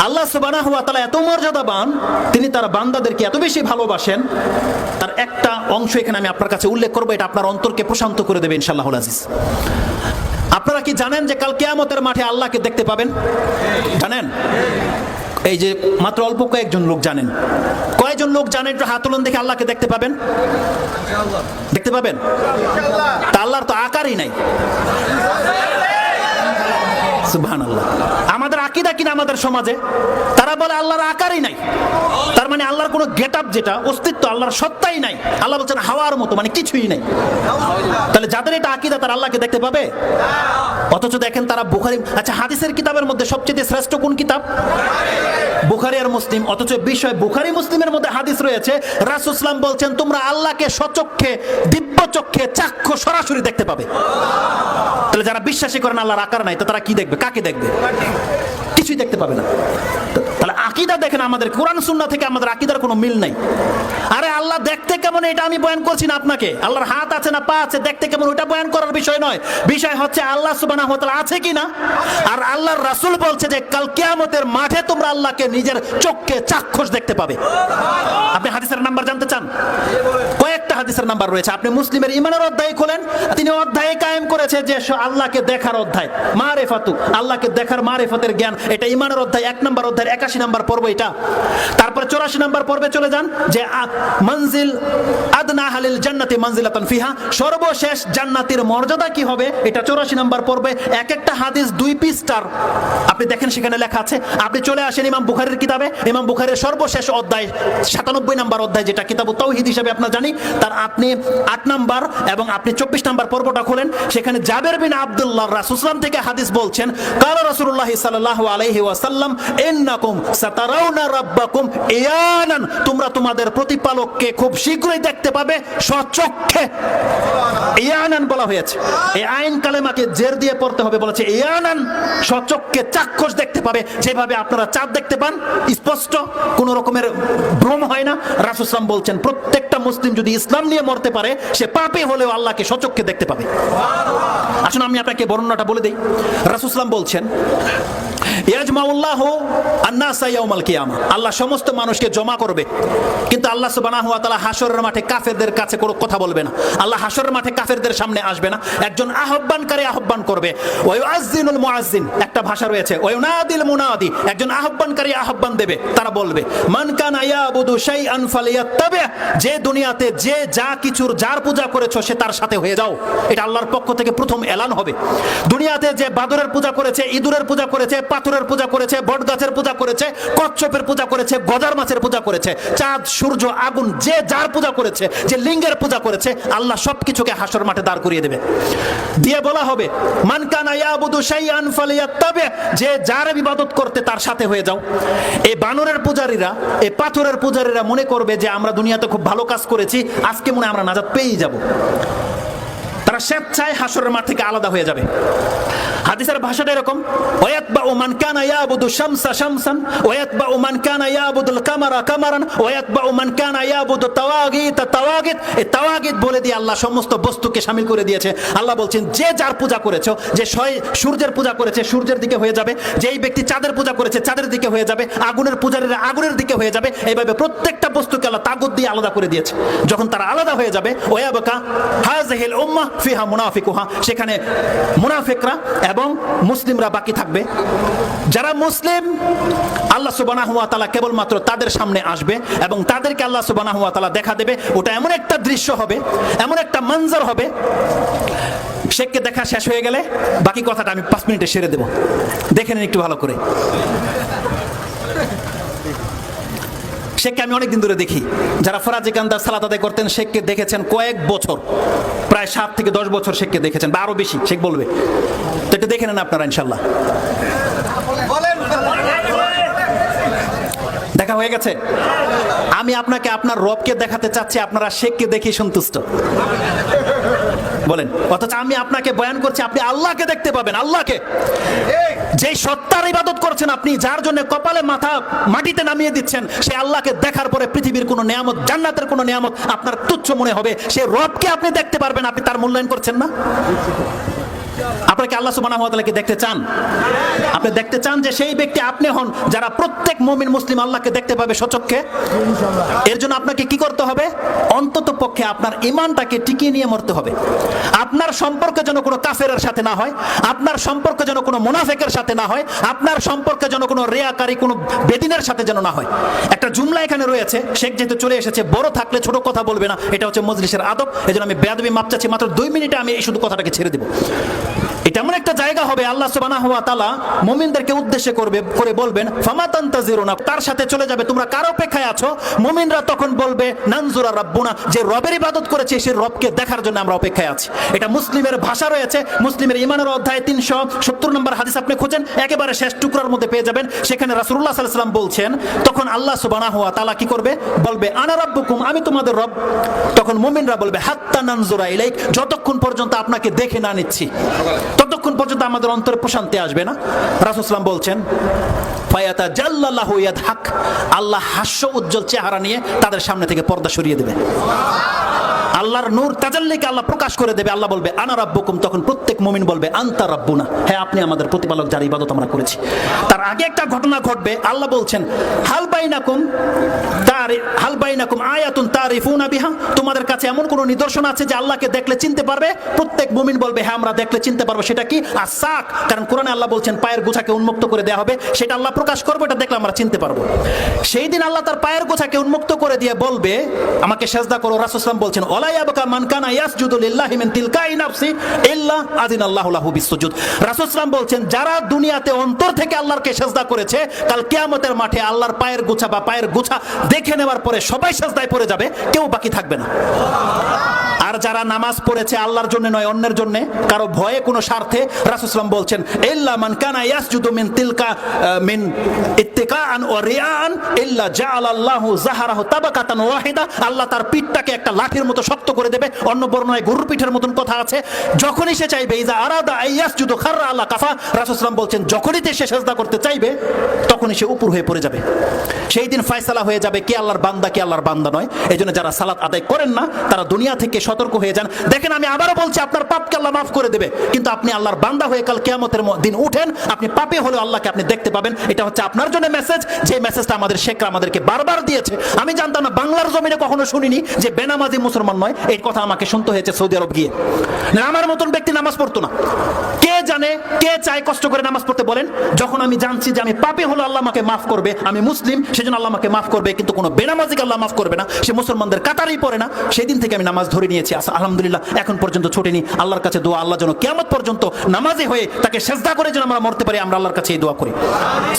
আল্লাহ সুবহানাহু ওয়া তাআলা এত মর্যাদাবান, তিনি তার বান্দাদেরকে এত বেশি ভালোবাসেন। তার একটা অংশ এখানে আমি আপনার কাছে উল্লেখ করবো, এটা আপনার অন্তরকে প্রশান্ত করে দেবে ইনশাআল্লাহুল আজিজ। আপনারা কি জানেন যে কাল কিয়ামতের মাঠে আল্লাহকে দেখতে পাবেন? জানেন? এই যে মাত্র অল্প কয়েকজন লোক জানেন। কয়জন লোক জানেন? একটু হাত তুলুন দেখে আল্লাহকে দেখতে পাবেন। দেখতে পাবেন? তা আল্লাহর তো আকারই নাই। সুবহানাল্লাহ। আমাদের আকীদা কিনা আমাদের সমাজে তারা বলে আল্লাহর আকারই নাই, তার মানে আল্লাহর কোনো গেটআপ, যেটা অস্তিত্ব, আল্লাহর সত্তাই নাই। আল্লাহ বলছেন হাওয়ার মতো, মানে কিছুই নাই। তাহলে যাদের এটা আকীদা তারা আল্লাহকে দেখতে পাবে? অথচ দেখেন তারা বুখারী, আচ্ছা হাদিসের কিতাবের মধ্যে সবচেয়ে শ্রেষ্ঠ কোন কিতাব? বুখারী আর মুসলিম। অথচ বিষয় বুখারী মুসলিমের মধ্যে হাদিস রয়েছে, রাসূল সাল্লাল্লাহু আলাইহি ওয়াসাল্লাম বলছেন তোমরা আল্লাহকে স্বচক্ষে, দিব্য চক্ষে, চাক্ষু সরাসরি দেখতে পাবে। তাহলে যারা বিশ্বাসী করেন আল্লাহর আকার নাই, তো তারা কি দেখবে? কাকে দেখবে? কিছুই দেখতে পাবে না। তাহলে আকীদা দেখেন, আমাদের কোরআন সুন্নাহ থেকে আমাদের আকীদার কোনো মিল নাই। আরে আল্লাহ দেখতে কেমন এটা আমি বয়ান করছি না আপনাকে। আল্লাহর হাত আছে না পা আছে, দেখতে কেমন ওটা বয়ান করার বিষয় নয়। বিষয় হচ্ছে আল্লাহ সুবহানাহু ওয়া তাআলা আছে কিনা। আর আল্লাহর রাসূল বলছে যে কাল কিয়ামতের মাঠে তোমরা আল্লাহকে নিজের চোখে চাক্ষুষ দেখতে পাবে। আপনি হাদিসের নাম্বার জানতে চান? কয়েকটা হাদিসের নাম্বার রয়েছে। আপনি মুসলিমের ঈমানের অধ্যায় খোলেন, তিনি অধ্যায়ে কায়েম করেছে যে আল্লাহকে দেখার অধ্যায়, মারিফাতু, আল্লাহকে দেখার মারিফতের জ্ঞান, এটা ঈমানের অধ্যায় 1 নম্বর অধ্যায়ের 81 নম্বর পর্ব এটা। তারপরে 84 নম্বর পর্বে চলে যান, যে মনজিল আদনা আহলিল জান্নাতি মানজিলাতান ফিহা, সর্বশেষ জান্নাতের মর্যাদা কি হবে, এটা 84 নম্বর পর্বে। এক একটা হাদিস 2 পৃষ্ঠার, আপনি দেখেন সেখানে লেখা আছে। আপনি চলে আসেন ইমাম বুখারীর কিতাবে, ইমাম বুখারীর সর্বশেষ অধ্যায় 97 নম্বর অধ্যায়, যেটা কিতাবুত তাওহীদ হিসেবে আপনারা জানি, তার আপনি 8 নম্বর এবং আপনি 24 নম্বর পর্বটা খোলেন, সেখানে জাবের বিন আব্দুল্লাহ রাসূল সাল্লাল্লাহু আলাইহি ওয়াসাল্লাম থেকে হাদিস বলছেন, কালা রাসূলুল্লাহ সাল্লাল্লাহু আলাইহি ওয়াসাল্লাম ইন্নাকুম সাতারাউনা রাব্বাকুম ইয়ানান, তোমরা তোমাদের প্রতিপালককে খুব শীঘ্রই দেখতে পাবে স্বচক্ষে। ইয়ানান বলা হয়েছে, এই আইন কালেমাকে জের দিয়ে পড়তে হবে, বলেছে ইয়ানান, স্বচক্ষে চাক্ষুষ দেখতে পাবে। যেভাবে আপনারা চাঁদ দেখতে পান স্পষ্ট, কোনো রকমের ভ্রম হয় না, রাসূল সাল্লাল্লাহু আলাইহি ওয়াসাল্লাম বলছেন প্রত্যেকটা মুসলিম যদি ইসলাম নিয়ে মরতে পারে, সে পাপী হলেও আল্লাহকে স্বচক্ষে দেখতে পাবে। আসুন আমি আপনাকে বর্ণনাটা বলে দেই। রাসূল সাল্লাল্লাহু আলাইহি ওয়াসাল্লাম বলছেন, ইয়াজমাউল্লাহু আন-নাসা ইয়াউমাল কিয়ামা, আল্লাহ সমস্ত মানুষকে জমা করবে, কিন্তু আল্লাহ সুবহানাহু ওয়া তাআলা হাশরের মাঠে কাফেরদের কাছে কোনো কথা বলবে না। আল্লাহ হাশরের মাঠে কাফেরদের সামনে আসবে না। একজন আহ্বানকারী আহ্বান করবে, ওয়া ইউআযযিনুল মুআযযিন, একটা ভাষা রয়েছে, ওয়া ইউনাদিল মুনাদি, একজন আহ্বানকারী আহ্বান দেবে, তারা বলবে মান কানা ইয়াবুদু শাইআন ফালিয়াত্তাবি, যে দুনিয়াতে যে যা কিছুর যার পূজা করেছো সে তার সাথে হয়ে যাও। এটা আল্লাহর পক্ষ থেকে প্রথম এলান হবে। দুনিয়াতে যে বাদরের পূজা করেছে, ইঁদুরের পূজা করেছে, পাথরের পূজা করেছে, বটগাছের পূজা করেছে, কচ্ছপের পূজা করেছে, গজার মাছের পূজা করেছে, চাঁদ সূর্য আগুন, যে যার পূজা করেছে, যে লিঙ্গের পূজা করেছে, আল্লাহ সবকিছুকে হাসর মাঠে দাঁড় করিয়ে দেবে। দিয়ে বলা হবে মান কানা ইয়াবুদু শাইআন ফালিয়াত্তাবি, যে যার ইবাদত করতে তার সাথে হয়ে যাও। এই বানরের পূজারীরা, এই পাথরের পূজারীরা মনে করবে যে আমরা দুনিয়াতে খুব ভালো কাজ করেছি, আজকে মনে আমরা নাজাত পেয়েই যাব। তারা স্বেচ্ছায় হাসরের মাঠ থেকে আলাদা হয়ে যাবে। হাদিসের ভাষাটা এরকম, ওয়ায়াতবাউ মান কানা ইয়াবুদু শামসা শামসান ওয়ায়াতবাউ মান কানা ইয়াবুদুল কামারা কামারান ওয়ায়াতবাউ মান কানা ইয়াবুদু তাওয়াগিত তাওয়াগিত। এই তাওয়াগিত বলে দিয়ে আল্লাহ সমস্ত বস্তুকে শামিল করে দিয়েছে। আল্লাহ বলছেন যে যার পূজা করেছো, যে সূর্যের পূজা করেছে সূর্যের দিকে হয়ে যাবে, যেই ব্যক্তি চাঁদের পূজা করেছে চাঁদের দিকে হয়ে যাবে, আগুনের পূজারীরা আগুনের দিকে হয়ে যাবে। এইভাবে প্রত্যেকটা বস্তুকে আল্লাহ তাগুত দিয়ে আলাদা করে দিয়েছে। যখন তারা আলাদা হয়ে যাবে, ওয়ায়াবকা হাযিহিল উম্মাহ ফিহা মুনাফিকুহা, সেখানে মুনাফিকরা এবং মুসলিমরা বাকি থাকবে। যারা মুসলিম, আল্লাহ সুবহানাহু ওয়া তাআলা কেবলমাত্র তাদের সামনে আসবে এবং তাদেরকে আল্লাহ সুবহানাহু ওয়া তাআলা দেখা দেবে। ওটা এমন একটা দৃশ্য হবে, এমন একটা মঞ্জর হবে, শেখকে দেখা শেষ হয়ে গেলে বাকি কথাটা আমি 5 মিনিটে সেরে দেব, দেখে নিন একটু ভালো করে। শেখকে আমি অনেকদিন ধরে দেখি, যারা ফরাজি কান্দার সালাত আদায় করতেন শেখকে দেখেছেন কয়েক বছর, প্রায় 7 থেকে 10 বছর শেখকে দেখেছেন, বা আরো বেশি, শেখ বলবে। তো এটা দেখে নেন আপনারা ইনশাল্লাহ। দেখা হয়ে গেছে। আমি আপনাকে আপনার রবকে দেখাতে চাচ্ছি, আপনারা শেখকে দেখে সন্তুষ্ট বলেন। অথচ আমি আপনাকে বয়ান করছি, আপনি আল্লাহকে দেখতে পাবেন, আল্লাহকে, যেই সত্তার ইবাদত করছেন আপনি, যার জন্য কপালে মাথা মাটিতে নামিয়ে দিচ্ছেন, সেই আল্লাহকে দেখার পরে পৃথিবীর কোনো নিয়ামত, জান্নাতের কোনো নিয়ামত আপনার তুচ্ছ মনে হবে। সেই রবকে আপনি দেখতে পারবেন, আপনি তার মূল্যায়ন করছেন না। আপনারা কি আল্লাহ সুবহানাহু ওয়া তাআলাকে দেখতে চান? আপনি দেখতে চান যে সেই ব্যক্তি আপনি হন যারা প্রত্যেক মুমিন মুসলিম আল্লাহকে দেখতে পাবে স্বচক্ষে? এর জন্য আপনাকে কি করতে হবে? অন্তত পক্ষে আপনার ঈমানটাকে টিকিয়ে নিয়ে মরতে হবে। আপনার সম্পর্ক যেন কোনো কাফেরের সাথে না হয়, আপনার সম্পর্ক যেন কোনো মুনাফিকের সাথে না হয়, আপনার সম্পর্ক যেন কোনো রিয়াকারী কোনো বেদিনের সাথে যেন না হয়। একটা জুমলা এখানে রয়েছে, শেখ যেহেতু চলে এসেছে, বড় থাকলে ছোট কথা বলবে না, এটা হচ্ছে মজলিসের আদব। এজন্য আমি বেয়াদবি মাপ চাচ্ছি, মাত্র 2 মিনিটে আমি এই শুধু কথাটাকে ছেড়ে দেব। এটা এমন একটা জায়গা হবে আল্লাহ সুবহানাহু ওয়া তাআলা মুমিনদেরকে উদ্দেশ্য করে বলবেন ফামাতান্তাজিরুনা, তার সাথে চলে যাবে তোমরা কার অপেক্ষায় আছো? মুমিনরা তখন বলবে নানজুরা রাব্বুনা, যে রবের ইবাদত করেছে সেই রবকে দেখার জন্য আমরা অপেক্ষায় আছি। এটা মুসলিমের ভাষা রয়েছে, মুসলিমের ঈমানের অধ্যায় 370 নম্বর হাদিস আপনি খোঁজেন, একেবারে শেষ টুকরার মধ্যে পেয়ে যাবেন। সেখানে রাসূলুল্লাহ সাল্লাল্লাহু আলাইহি ওয়াসাল্লাম বলছেন, তখন আল্লাহ সুবহানাহু ওয়া তাআলা কি করবে? বলবে আনা রাব্বুকুম, আমি তোমাদের রব। তখন মুমিনরা বলবে হাত্তা নানজুরা ইলাইক, যতক্ষণ পর্যন্ত আপনাকে দেখে না নিচ্ছি ততক্ষণ পর্যন্ত আমাদের অন্তরে প্রশান্তি আসবে না। রাসূল সাল্লাল্লাহু বলছেন ফায়াতাজাল্লাহু ইয়াদহাক, আল্লাহ হাস্য উজ্জ্বল চেহারা নিয়ে তাদের সামনে থেকে পর্দা সরিয়ে দেবে। আল্লাহর নূর তাজাল্লিকে আল্লাহ প্রকাশ করে দেবে। আল্লাহ বলবে আনা রাব্বুকুম, তখন প্রত্যেক মুমিন বলবে আনতা রাব্বুনা, হ্যাঁ আপনি আমাদের প্রতিপালক, যার ইবাদত আমরা করেছি। তার আগে একটা ঘটনা ঘটবে। আল্লাহ বলছেন হাল বাইনাকুম আয়াতুন তারিফুনা বিহা, তোমাদের কাছে এমন কোন নিদর্শন আছে যে আল্লাহকে দেখলে চিনতে পারবে? প্রত্যেক মুমিন বলবে হ্যাঁ আমরা দেখলে চিনতে পারবো। সেটা কি? আসাক, কারণ কোরআনে আল্লাহ বলছেন পায়ের গোছাকে উন্মুক্ত করে দেওয়া হবে, সেটা আল্লাহ প্রকাশ করবে, এটা দেখলে আমরা চিনতে পারবো। সেই দিন আল্লাহ তার পায়ের গোছাকে উন্মুক্ত করে দিয়ে বলবে আমাকে সেজদা করো। রাসূল সাল্লাল্লাহু আলাইহি ওয়াসাল্লাম বলছেন ওয়ালা ইয়াবকা মান কানা ইয়াসজুদু লিল্লাহি মিন তিলকাই নাফসি ইল্লা আযিনাল্লাহু লাহু বিসসুজুদ। রাসূল সাল্লাল্লাহু আলাইহি ওয়াসাল্লাম বলছেন যারা দুনিয়াতে অন্তর থেকে আল্লাহকে সেজদা করেছে, কাল কিয়ামতের মাঠে আল্লাহর পায়ের গোছা বা পায়ের গোছা দেখে নেওয়ার পরে সবাই সেজদায় পড়ে যাবে, কেউ বাকি থাকবে না। আর যারা নামাজ পড়েছে আল্লাহর জন্য নয়, অন্যের জন্য, কারো ভয়ে, কোনো স্বার্থে, রাসূল সাল্লাল্লাহু আলাইহি ওয়াসাল্লাম বলছেন ইল্লা মান কানা ইয়াসজুদু মিন তিলকা মিন ইত্তিকাআন ওয়া রিয়ান ইল্লা জাআলাল্লাহু যাহরাহু তাবাকাতান ওয়াহিদা, আল্লাহ তার পিঠটাকে একটা লাঠির মতো শক্ত করে দেবে। অন্য বর্ণনায় গরুর পিঠের মতন কথা আছে। যখনই সে চাইবে ইজা আরাদা আইয়াসজুদু খাররা আলা কাফা, রাসূল সাল্লাল্লাহু আলাইহি ওয়াসাল্লাম বলছেন যখনই সে সিজদা করতে চাইবে তখনই সে উপর হয়ে পড়ে যাবে। সেই দিন ফয়সালা হয়ে যাবে কে আল্লাহর বান্দা, কে আল্লাহর বান্দা নয়। এজন্য যারা সালাত আদায় করেন না তারা দুনিয়া থেকে সতর্ক হয়ে যান। দেখেন আমি আবারও বলছি, আপনার পাপকে আল্লাহ মাফ করে দেবে, কিন্তু আপনি আল্লাহর বান্দা হয়ে কাল কিয়ামতের দিন উঠেন, আপনি পাপে হলেও আল্লাহকে আপনি দেখতে পাবেন। এটা হচ্ছে আপনার জন্য মেসেজ, যে মেসেজটা আমাদের শেখরা আমাদেরকে বারবার দিয়েছে। আমি জানতাম না, বাংলার জমিনে কখনো শুনিনি যে বেনামাজি মুসলমান নয়। এই কথা আমাকে শুনতে হয়েছে সৌদি আরব গিয়ে। না, আমার মতন ব্যক্তি নামাজ পড়তো না। কে জানে, কে চায় কষ্ট করে নামাজ পড়তে? বলেন। যখন আমি জানছি যে আমি পাপে হলো আল্লাহ আমাকে মাফ করবে, আমি মুসলিম সেজন্য আল্লাহ আমাকে মাফ করবে, কিন্তু কোনো বেনামাজিকে আল্লাহ মাফ করবে না, সে মুসলমানদের কাতারেই পড়ে না, সেই দিন থেকে আমি নামাজ ধরে নিয়েছি। আলহামদুলিল্লাহ, এখন পর্যন্ত ছুটিনি। আল্লাহর কাছে দোয়া, আল্লাহ যেন কিয়ামত পর্যন্ত নামাজি হয়ে তাকে সেজদা করে যেন আমরা মরতে পারি, আমরা আল্লাহর কাছে এই দোয়া করি।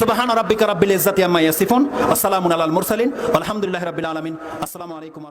সুবহানা রাব্বিকা রাব্বিল ইজ্জাতি আম্মা ইয়াসিফুন ওয়া সালামুন আলাল মুরসালিন আলহামদুলিল্লাহি রাব্বিল আলামিন। আসসালামু আলাইকুম।